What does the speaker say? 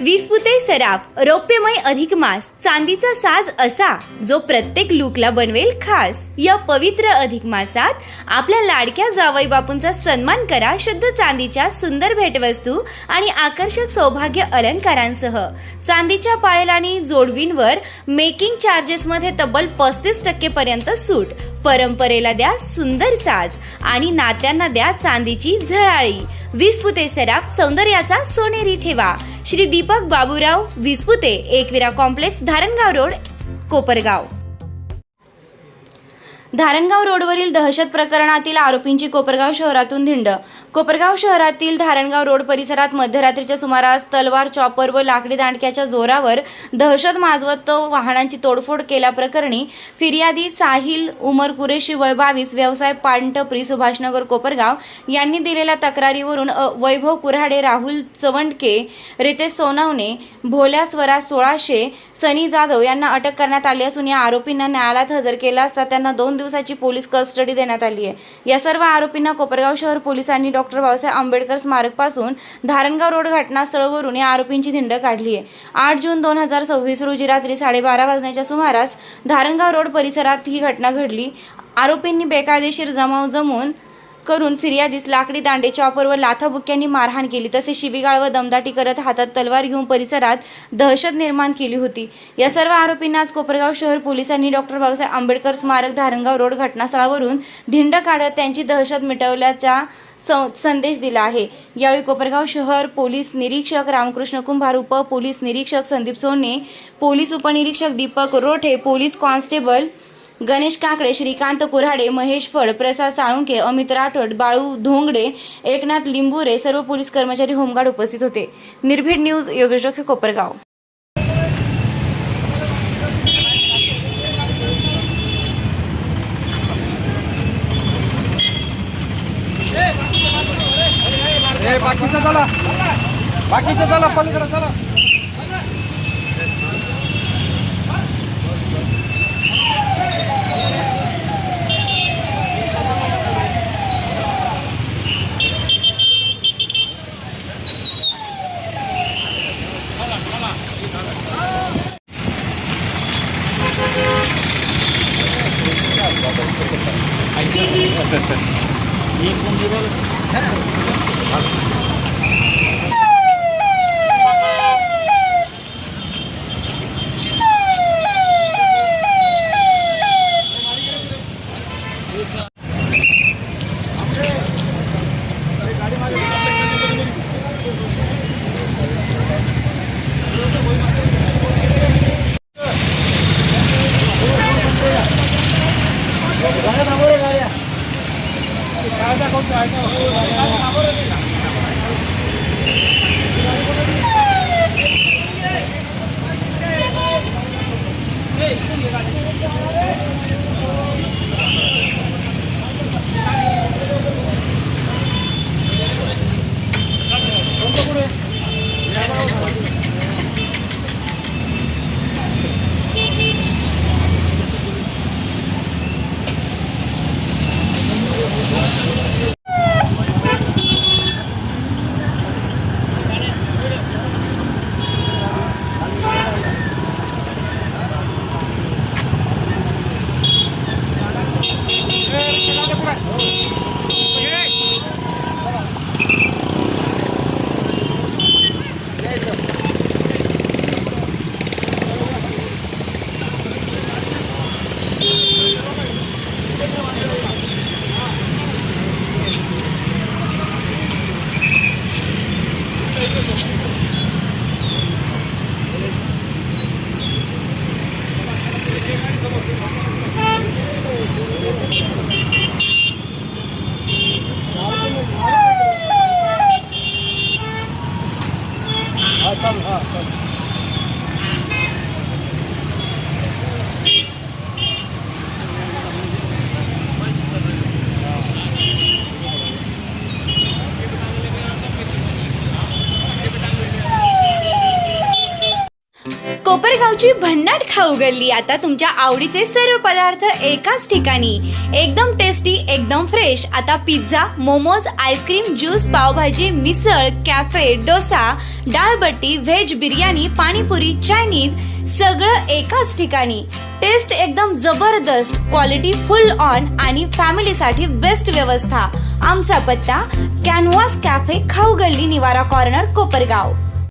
विस्पुते सराफ, रौप्यमय अधिक मास, चांदीचा साज असा जो प्रत्येक लुकला बनवेल खास। या पवित्र अधिक मासात आपल्या लाडक्या जावई बापूंचा सन्मान करा शुद्ध चांदीच्या सुंदर भेटवस्तू आणि आकर्षक सौभाग्य अलंकारांसह। चांदीच्या पायल आणि जोडवींवर मेकिंग चार्जेस मध्ये तब्बल 35% पर्यंत सूट। परंपरेला द्या सुंदर साज आणि नात्यांना द्या चांदीची झळाळी। विस्पुते सराफ, सौंदर्याचा सोनेरी ठेवा। Shri Deepak Baburao Vispute, Ekvira complex, Dharangaon road, Kopargaon. धारणगाव रोडवरील दहशत प्रकरणातील आरोपींची कोपरगाव शहरातून धिंड। कोपरगाव शहरातील धारणगाव रोड परिसरात मध्यरात्रीच्या सुमारास तलवार, चॉपर व लाकडी दांडक्याच्या जोरावर दहशत माजवत वाहनांची तोडफोड केल्याप्रकरणी फिर्यादी साहिल उमर कुरेशी वय 22, व्यवसाय पानटपरी, सुभाषनगर, कोपरगाव यांनी दिलेल्या तक्रारीवरून वैभव कुऱ्हाडे, राहुल चवंडके, रितेश सोनवणे, भोल्या स्वरा 1600, सनी जाधव यांना अटक करण्यात आली असून या आरोपींना न्यायालयात हजर केला असता त्यांना 2 दिवसाची पोलीस कस्टडी देण्यात आली आहे। या सर्व आरोपींना कोपरगाव शहर पोलिसांनी डॉक्टर बाबासाहेब आंबेडकर स्मारक पासून धारणगाव रोड घटनास्थळवरून या आरोपींची धिंड काढली आहे। 8 जून 2026 रोजी रात्री 12:30 वाजण्याच्या सुमारास धारणगाव रोड परिसरात ही घटना घडली। आरोपींनी बेकायदेशीर जमवून करून फिर्यादीस लाकडी दांडे, चॉपर व लाथाबुक्क्यांनी मारहाण केली, तसेच शिवीगाळ व दमदाटी करत हातात तलवार घेऊन परिसरात दहशत निर्माण केली होती। या सर्व आरोपींना आज कोपरगाव शहर पोलिसांनी डॉक्टर बाबासाहेब आंबेडकर स्मारक धारणगाव रोड घटनास्थळावरून धिंड काढत त्यांची दहशत मिटवल्याचा संदेश दिला आहे। यावेळी कोपरगाव शहर पोलीस निरीक्षक रामकृष्ण कुंभार, उप पोलीस निरीक्षक संदीप सोने, पोलीस उपनिरीक्षक दीपक रोठे, पोलीस कॉन्स्टेबल गणेश काकडे, श्रीकांत कुऱ्हाडे, महेश फड, प्रसाद साळुंके, अमित राठोड, बाळू धोंगडे, एकनाथ लिंबुरे, सर्व पोलीस कर्मचारी, होमगार्ड उपस्थित होते। निर्भीड न्यूज, योगेश जोखे, कोपरगाव। बाकीचं चला पलीकडे चला। कोपरगावची भन्नाट खाऊ गल्ली आता तुमच्या आवडीचे सर्व पदार्थ एकाच ठिकाणी. एकदम टेस्टी, एकदम फ्रेश. आता pizza, momos, ice cream, juice, pav bhaji, misal, cafe, dosa, dal batti, veg biryani, pani puri, Chinese सगळं एकाच ठिकाणी. टेस्ट एकदम जबरदस्त, क्वालिटी फुल ऑन आणि फॅमिलीसाठी बेस्ट व्यवस्था. आमचा पत्ता कॅनव्हास कॅफे, खाऊ गल्ली, निवारा कॉर्नर, कोपरगाव.